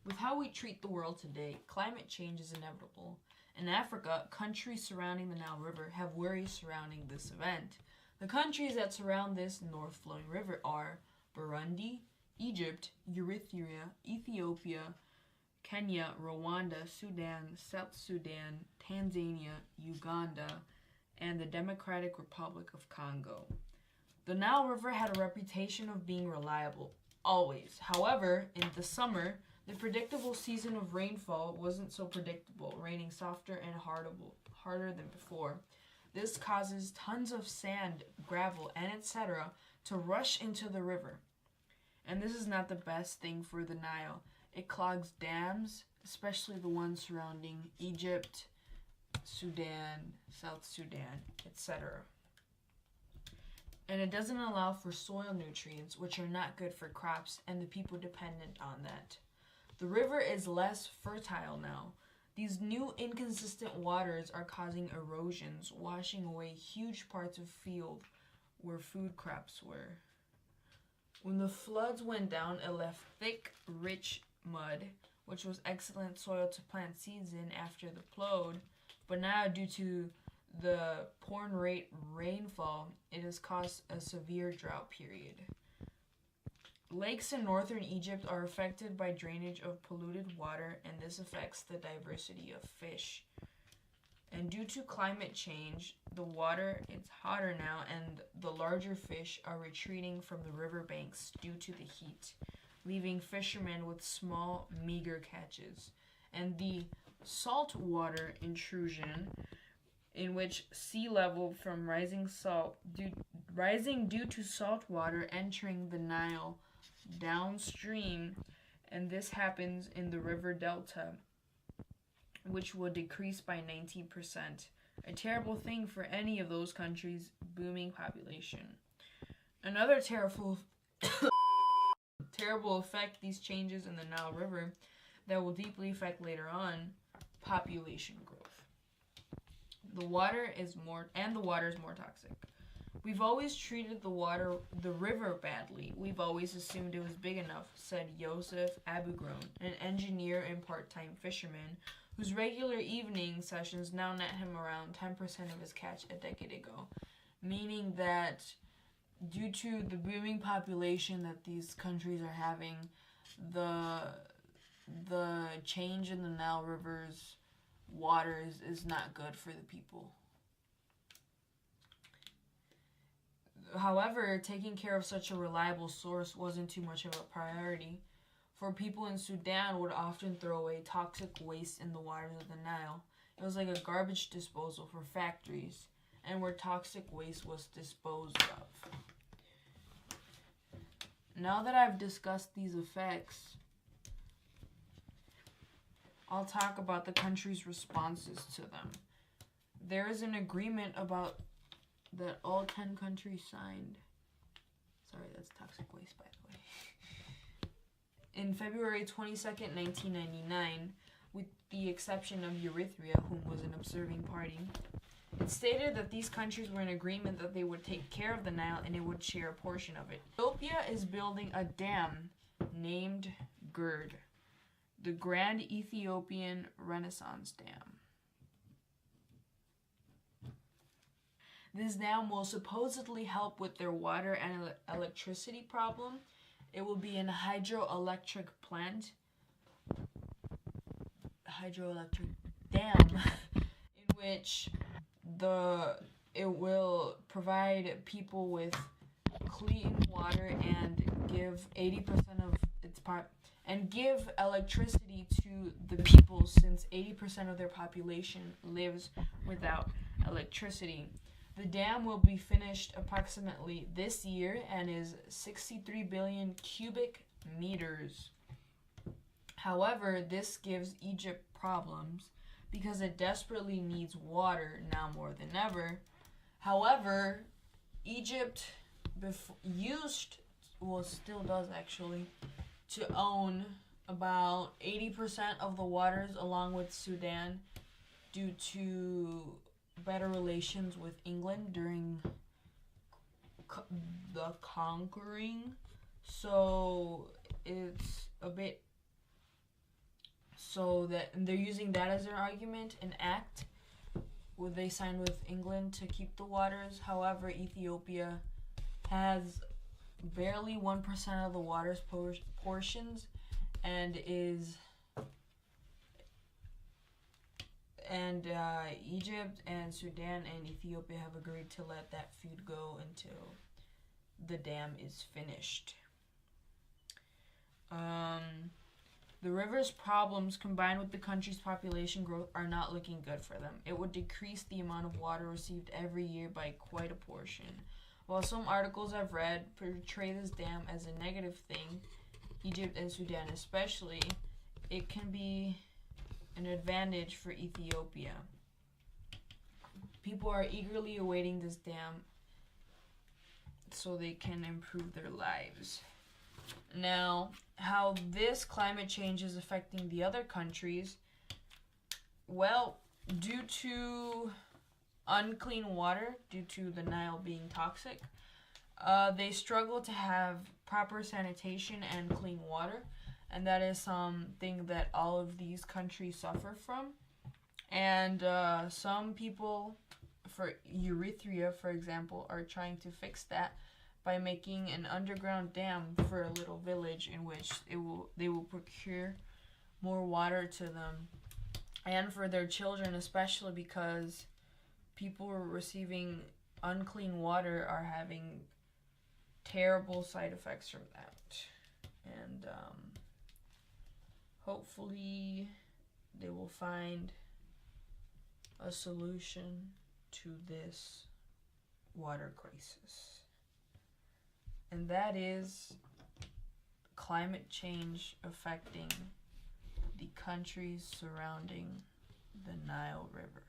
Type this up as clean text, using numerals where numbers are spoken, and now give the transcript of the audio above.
With how we treat the world today, climate change is inevitable. In Africa, countries surrounding the Nile River have worries surrounding this event. The countries that surround this north-flowing river are Burundi, Egypt, Eritrea, Ethiopia, Kenya, Rwanda, Sudan, South Sudan, Tanzania, Uganda, and the Democratic Republic of Congo. The Nile River had a reputation of being reliable, always. However, in the summer, the predictable season of rainfall wasn't so predictable, raining softer and harder than before. This causes tons of sand, gravel, and etc. to rush into the river. And this is not the best thing for the Nile. It clogs dams, especially the ones surrounding Egypt, Sudan, South Sudan, etc. And it doesn't allow for soil nutrients, which are not good for crops and the people dependent on that. The river is less fertile now. These new inconsistent waters are causing erosions, washing away huge parts of field where food crops were. When the floods went down, it left thick, rich mud, which was excellent soil to plant seeds in after the flood, but now due to the poor rainfall, it has caused a severe drought period. Lakes in northern Egypt are affected by drainage of polluted water, and this affects the diversity of fish. And due to climate change, the water is hotter now, and the larger fish are retreating from the riverbanks due to the heat, leaving fishermen with small, meager catches. And the saltwater intrusion, in which sea level from rising due to salt water entering the Nile downstream, and this happens in the river delta, which will decrease by 19%. A terrible thing for any of those countries' booming population. Another terrible effect these changes in the Nile River that will deeply affect later on, population growth. The water is more toxic. We've always treated the river badly. We've always assumed it was big enough, said Yosef Abugron, an engineer and part-time fisherman, whose regular evening sessions now net him around 10% of his catch a decade ago. Meaning that due to the booming population that these countries are having, the change in the Nile River's waters is not good for the people. However, taking care of such a reliable source wasn't too much of a priority, for people in Sudan would often throw away toxic waste in the waters of the Nile. It was like a garbage disposal for factories, and where toxic waste was disposed of. Now that I've discussed these effects, I'll talk about the country's responses to them. There is an agreement that all 10 countries signed. Sorry, that's toxic waste, by the way. In February 22nd, 1999, with the exception of Eritrea, whom was an observing party, it stated that these countries were in agreement that they would take care of the Nile and it would share a portion of it. Ethiopia is building a dam named GERD, the Grand Ethiopian Renaissance Dam. This dam will supposedly help with their water and electricity problem. It will be a hydroelectric dam, in which it will provide people with clean water and give 80% of its and give electricity to the people, since 80% of their population lives without electricity. The dam will be finished approximately this year and is 63 billion cubic meters. However, this gives Egypt problems because it desperately needs water now more than ever. However, Egypt still does actually, to own about 80% of the waters along with Sudan due to better relations with England during the conquering. So it's a bit So that, and they're using that as their argument, an act where they signed with England to keep the waters. However, Ethiopia has barely 1% of the water's portions, and Egypt and Sudan and Ethiopia have agreed to let that feed go until the dam is finished. The river's problems, combined with the country's population growth, are not looking good for them. It would decrease the amount of water received every year by quite a portion. While some articles I've read portray this dam as a negative thing, Egypt and Sudan especially, it can be an advantage for Ethiopia. People are eagerly awaiting this dam so they can improve their lives. Now, how this climate change is affecting the other countries, well, due to unclean water, due to the Nile being toxic, they struggle to have proper sanitation and clean water, and that is something that all of these countries suffer from. And some people, for Eritrea, for example, are trying to fix that by making an underground dam for a little village in which they will procure more water to them and for their children, especially because people receiving unclean water are having terrible side effects from that. And hopefully they will find a solution to this water crisis. And that is climate change affecting the countries surrounding the Nile River.